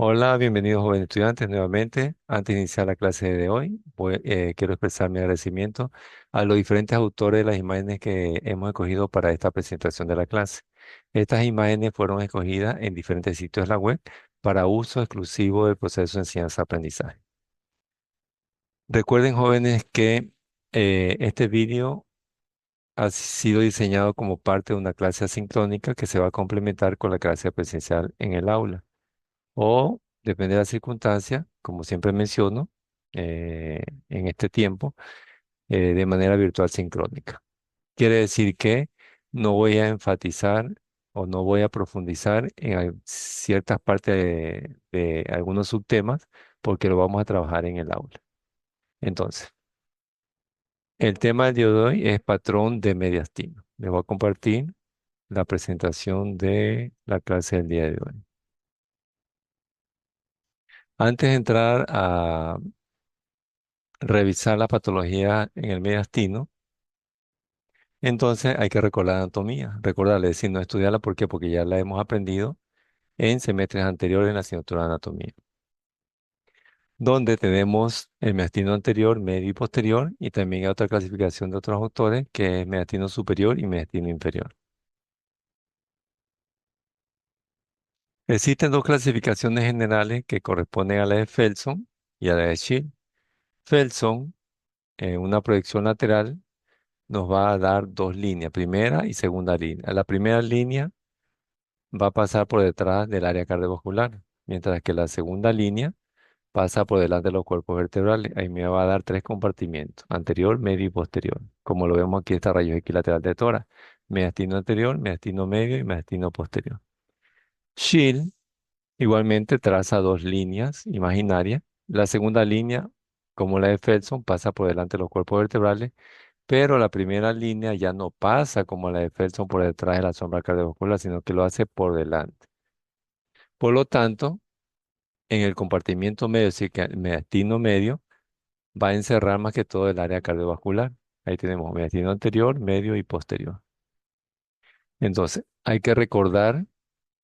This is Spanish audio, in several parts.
Hola, bienvenidos jóvenes estudiantes nuevamente. Antes de iniciar la clase de hoy, quiero expresar mi agradecimiento a los diferentes autores de las imágenes que hemos escogido para esta presentación de la clase. Estas imágenes fueron escogidas en diferentes sitios de la web para uso exclusivo del proceso de enseñanza-aprendizaje. Recuerden, jóvenes, que este vídeo ha sido diseñado como parte de una clase asincrónica que se va a complementar con la clase presencial en el aula. O, depende de la circunstancia, como siempre menciono, en este tiempo, de manera virtual sincrónica. Quiere decir que no voy a enfatizar o no voy a profundizar en ciertas partes de algunos subtemas porque lo vamos a trabajar en el aula. Entonces, el tema del día de hoy es patrón de mediastino. Les voy a compartir la presentación de la clase del día de hoy. Antes de entrar a revisar la patología en el mediastino, entonces hay que recordar la anatomía. Recordarle, decir, no estudiarla, ¿por qué? Porque ya la hemos aprendido en semestres anteriores en la asignatura de anatomía, donde tenemos el mediastino anterior, medio y posterior, y también hay otra clasificación de otros autores que es mediastino superior y mediastino inferior. Existen dos clasificaciones generales que corresponden a la de Felson y a la de Schill. Felson, en una proyección lateral, nos va a dar dos líneas, primera y segunda línea. La primera línea va a pasar por detrás del área cardiovascular, mientras que la segunda línea pasa por delante de los cuerpos vertebrales. Ahí me va a dar tres compartimientos, anterior, medio y posterior. Como lo vemos aquí, está rayos equilateral de tórax, mediastino anterior, mediastino medio y mediastino posterior. Schill igualmente traza dos líneas imaginarias. La segunda línea, como la de Felson, pasa por delante de los cuerpos vertebrales, pero la primera línea ya no pasa como la de Felson por detrás de la sombra cardiovascular, sino que lo hace por delante. Por lo tanto, en el compartimiento medio, es decir, que el mediastino medio va a encerrar más que todo el área cardiovascular. Ahí tenemos mediastino anterior, medio y posterior. Entonces, hay que recordar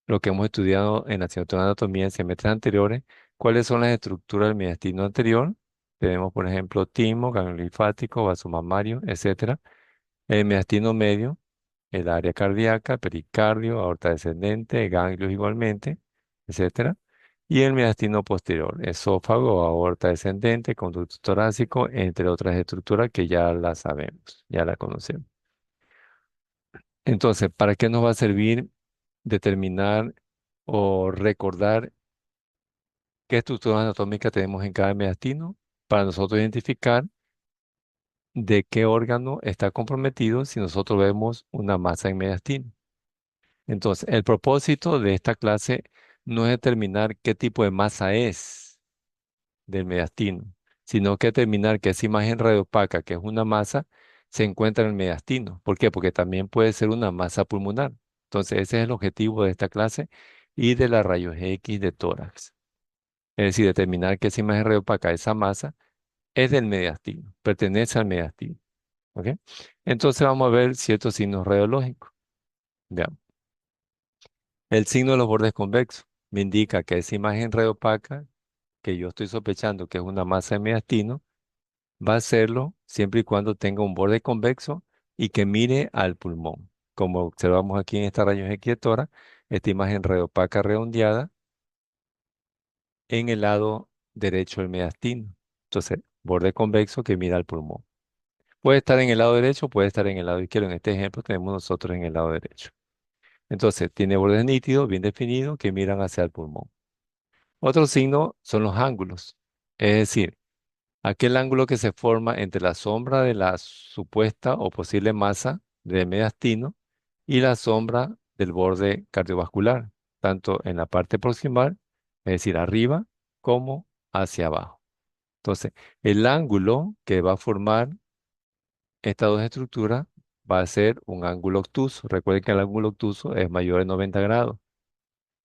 lo que hemos estudiado en la asignatura de anatomía en semestres anteriores. ¿Cuáles son las estructuras del mediastino anterior? Tenemos, por ejemplo, timo, ganglio linfático, vaso mamario, etcétera. El mediastino medio, el área cardíaca, pericardio, aorta descendente, ganglios igualmente, etcétera. Y el mediastino posterior, esófago, aorta descendente, conducto torácico, entre otras estructuras que ya las sabemos, ya las conocemos. Entonces, ¿para qué nos va a servir determinar o recordar qué estructuras anatómicas tenemos en cada mediastino? Para nosotros identificar de qué órgano está comprometido si nosotros vemos una masa en mediastino. Entonces, el propósito de esta clase no es determinar qué tipo de masa es del mediastino, sino que determinar que esa imagen radiopaca, que es una masa, se encuentra en el mediastino. ¿Por qué? Porque también puede ser una masa pulmonar. Entonces, ese es el objetivo de esta clase y de la rayos X de tórax. Es decir, determinar que esa imagen radiopaca, esa masa, es del mediastino, pertenece al mediastino. ¿Ok? Entonces, vamos a ver ciertos signos radiológicos. Veamos. El signo de los bordes convexos me indica que esa imagen red opaca, que yo estoy sospechando que es una masa de mediastino, va a serlo siempre y cuando tenga un borde convexo y que mire al pulmón. Como observamos aquí en esta rayos X de tórax, esta imagen red opaca redondeada en el lado derecho del mediastino. Entonces, borde convexo que mira al pulmón. Puede estar en el lado derecho, puede estar en el lado izquierdo. En este ejemplo tenemos nosotros en el lado derecho. Entonces, tiene bordes nítidos, bien definidos, que miran hacia el pulmón. Otro signo son los ángulos, es decir, aquel ángulo que se forma entre la sombra de la supuesta o posible masa del mediastino y la sombra del borde cardiovascular, tanto en la parte proximal, es decir, arriba, como hacia abajo. Entonces, el ángulo que va a formar estas dos estructuras va a ser un ángulo obtuso. Recuerden que el ángulo obtuso es mayor de 90 grados.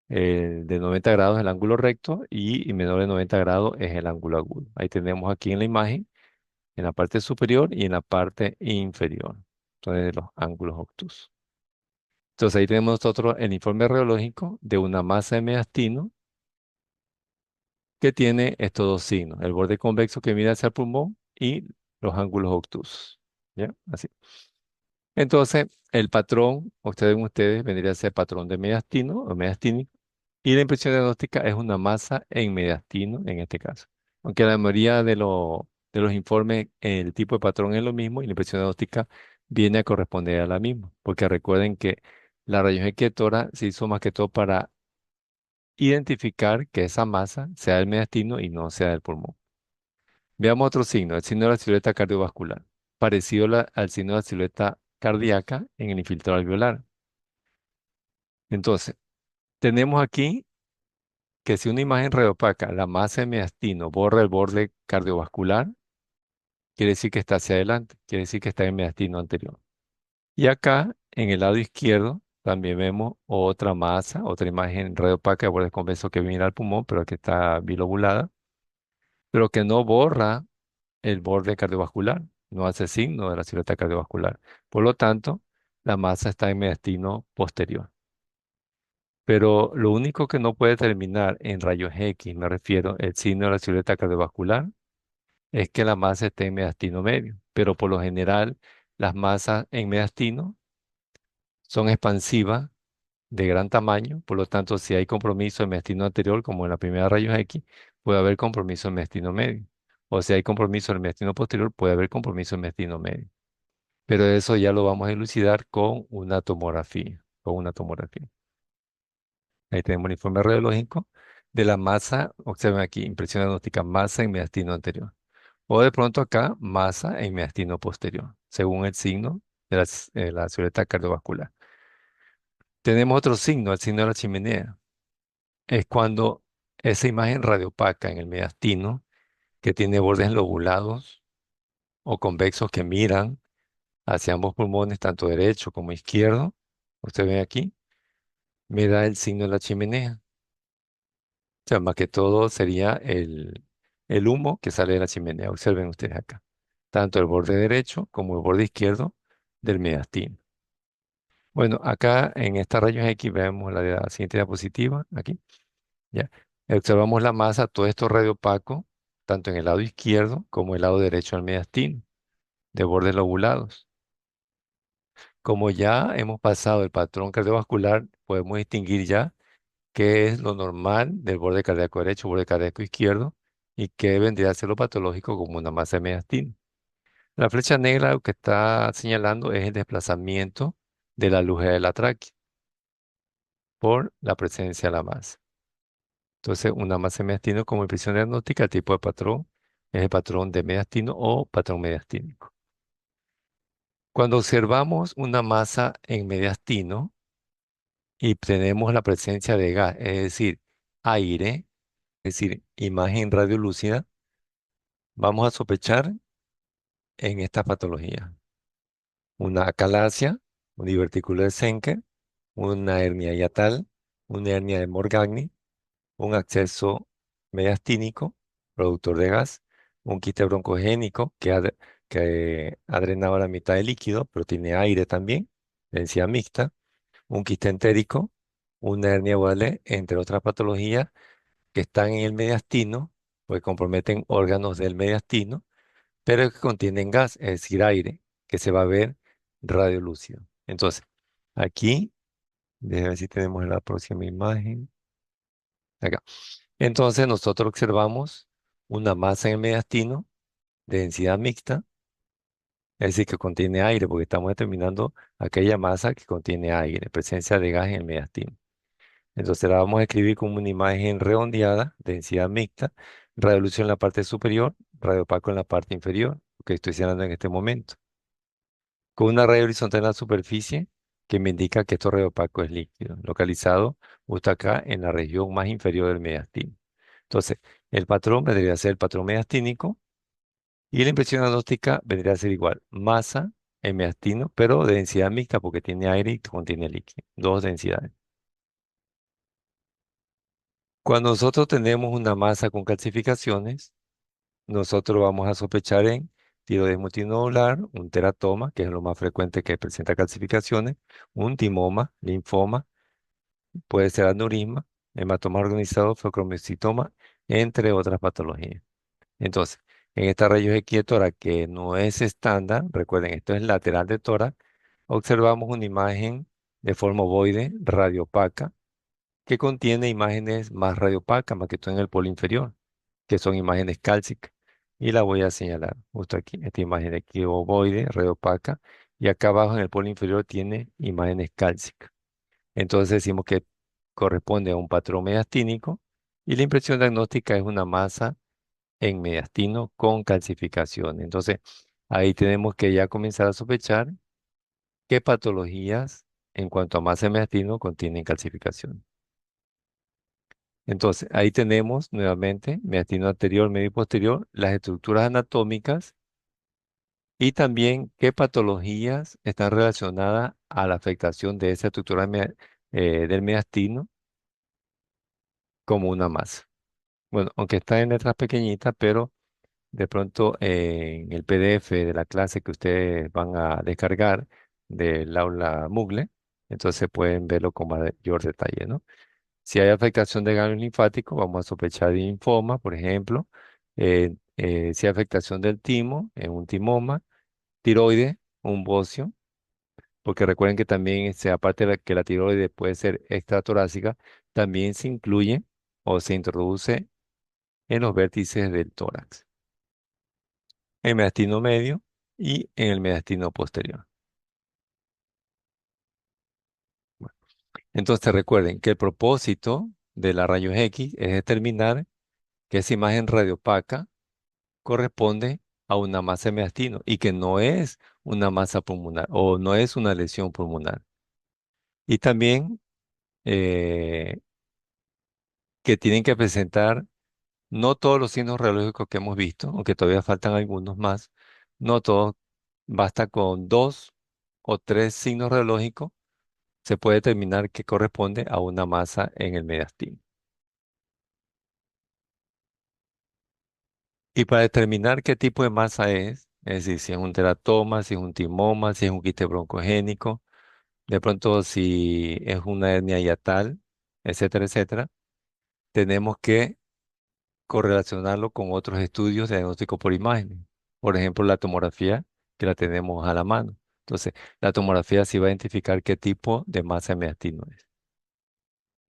De 90 grados es el ángulo recto y menor de 90 grados es el ángulo agudo. Ahí tenemos aquí en la imagen, en la parte superior y en la parte inferior. Entonces, los ángulos obtusos. Entonces, ahí tenemos nosotros el informe radiológico de una masa de mediastino que tiene estos dos signos, el borde convexo que mira hacia el pulmón y los ángulos obtusos. ¿Ya? Así. Entonces, el patrón, ustedes, vendría a ser patrón de mediastino o mediastínico, y la impresión diagnóstica es una masa en mediastino en este caso. Aunque la mayoría de los informes, el tipo de patrón es lo mismo y la impresión diagnóstica viene a corresponder a la misma, porque recuerden que la rayón X de tórax se hizo más que todo para identificar que esa masa sea del mediastino y no sea del pulmón. Veamos otro signo, el signo de la silueta cardiovascular, parecido al signo de la silueta cardíaca en el infiltrado alveolar. Entonces, tenemos aquí que si una imagen radiopaca, la masa de mediastino borra el borde cardiovascular, quiere decir que está hacia adelante, quiere decir que está en el mediastino anterior. Y acá, en el lado izquierdo, también vemos otra masa, otra imagen radiopaca de borde convexo que viene al pulmón, pero que está bilobulada, pero que no borra el borde cardiovascular, no hace signo de la silueta cardiovascular. Por lo tanto, la masa está en mediastino posterior. Pero lo único que no puede determinar en rayos X, me refiero, el signo de la silueta cardiovascular, es que la masa esté en mediastino medio. Pero por lo general, las masas en mediastino son expansivas de gran tamaño. Por lo tanto, si hay compromiso en mediastino anterior, como en la primera rayos X, puede haber compromiso en mediastino medio. O si hay compromiso en el mediastino posterior, puede haber compromiso en mediastino medio. Pero eso ya lo vamos a elucidar con una tomografía. Con una tomografía. Ahí tenemos el informe radiológico de la masa. Observen aquí, impresión diagnóstica, masa en mediastino anterior. O de pronto acá, masa en mediastino posterior, según el signo de la silueta cardiovascular. Tenemos otro signo, el signo de la chimenea. Es cuando esa imagen radiopaca en el mediastino, que tiene bordes lobulados o convexos que miran hacia ambos pulmones, tanto derecho como izquierdo, usted ve aquí, me da el signo de la chimenea. O sea, más que todo sería el humo que sale de la chimenea. Observen ustedes acá. Tanto el borde derecho como el borde izquierdo del mediastino. Bueno, acá en esta rayos X vemos la siguiente diapositiva, aquí, ya. Observamos la masa, todo esto radiopaco, tanto en el lado izquierdo como el lado derecho del mediastino, de bordes lobulados. Como ya hemos pasado el patrón cardiovascular, podemos distinguir ya qué es lo normal del borde cardíaco derecho, borde cardíaco izquierdo, y qué vendría a ser lo patológico como una masa de mediastino. La flecha negra lo que está señalando es el desplazamiento de la luz de la tráquea por la presencia de la masa. Entonces, una masa de mediastino como impresión diagnóstica, el tipo de patrón es el patrón de mediastino o patrón mediastínico. Cuando observamos una masa en mediastino y tenemos la presencia de gas, es decir, aire, es decir, imagen radiolúcida, vamos a sospechar en esta patología una acalasia, un divertículo de Schenker, una hernia hiatal, una hernia de Morgagni, un acceso mediastínico, productor de gas, un quiste broncogénico que ha drenado la mitad del líquido, pero tiene aire también, densidad mixta, un quiste entérico, una hernia Wallet, entre otras patologías que están en el mediastino, pues comprometen órganos del mediastino, pero que contienen gas, es decir, aire, que se va a ver radiolúcido. Entonces, aquí, déjame ver si tenemos la próxima imagen. Acá. Entonces, nosotros observamos una masa en el mediastino de densidad mixta, es decir, que contiene aire, porque estamos determinando aquella masa que contiene aire, presencia de gas en el mediastino. Entonces la vamos a escribir como una imagen redondeada, densidad mixta, radiolución en la parte superior, radiopaco en la parte inferior, que estoy señalando en este momento, con una raya horizontal en la superficie que me indica que esto radiopaco es líquido, localizado justo acá en la región más inferior del mediastino. Entonces, el patrón vendría a ser el patrón mediastínico y la impresión diagnóstica vendría a ser igual, masa en mediastino, pero de densidad mixta porque tiene aire y contiene líquido, dos densidades. Cuando nosotros tenemos una masa con calcificaciones, nosotros vamos a sospechar en tiroides multinodular, un teratoma, que es lo más frecuente que presenta calcificaciones, un timoma, linfoma, puede ser aneurisma, hematoma organizado, feocromocitoma entre otras patologías. Entonces, en esta rayos X de tórax que no es estándar, recuerden, esto es lateral de tórax, observamos una imagen de forma ovoide radiopaca que contiene imágenes más radiopacas, más que todo en el polo inferior, que son imágenes cálcicas. Y la voy a señalar justo aquí, esta imagen de aquí ovoide, radiopaca, y acá abajo en el polo inferior tiene imágenes cálcicas. Entonces decimos que corresponde a un patrón mediastínico y la impresión diagnóstica es una masa en mediastino con calcificación. Entonces, ahí tenemos que ya comenzar a sospechar qué patologías en cuanto a masa en mediastino contienen calcificación. Entonces, ahí tenemos nuevamente mediastino anterior, medio y posterior, las estructuras anatómicas y también qué patologías están relacionadas a la afectación de esa estructura del mediastino como una masa. Bueno, aunque está en letras pequeñitas, pero de pronto en el PDF de la clase que ustedes van a descargar del aula Mugle, entonces pueden verlo con mayor detalle, ¿no? Si hay afectación de ganglios linfáticos, vamos a sospechar de linfoma, por ejemplo. Si hay afectación del timo, en un timoma, tiroides, un bocio, porque recuerden que también, aparte de que la tiroides puede ser extratorácica, también se incluye o se introduce en los vértices del tórax, en el mediastino medio y en el mediastino posterior. Bueno, entonces recuerden que el propósito de la rayos X es determinar que esa imagen radiopaca corresponde a una masa de mediastino y que no es una masa pulmonar o no es una lesión pulmonar. Y también eh, que tienen que presentar no todos los signos radiológicos que hemos visto, aunque todavía faltan algunos más, no todos, basta con 2 o 3 signos radiológicos, se puede determinar que corresponde a una masa en el mediastino. Y para determinar qué tipo de masa es decir, si es un teratoma, si es un timoma, si es un quiste broncogénico, de pronto si es una hernia hiatal, etcétera, etcétera, tenemos que correlacionarlo con otros estudios de diagnóstico por imágenes. Por ejemplo, la tomografía, que la tenemos a la mano. Entonces, la tomografía sí va a identificar qué tipo de masa de mediastino es.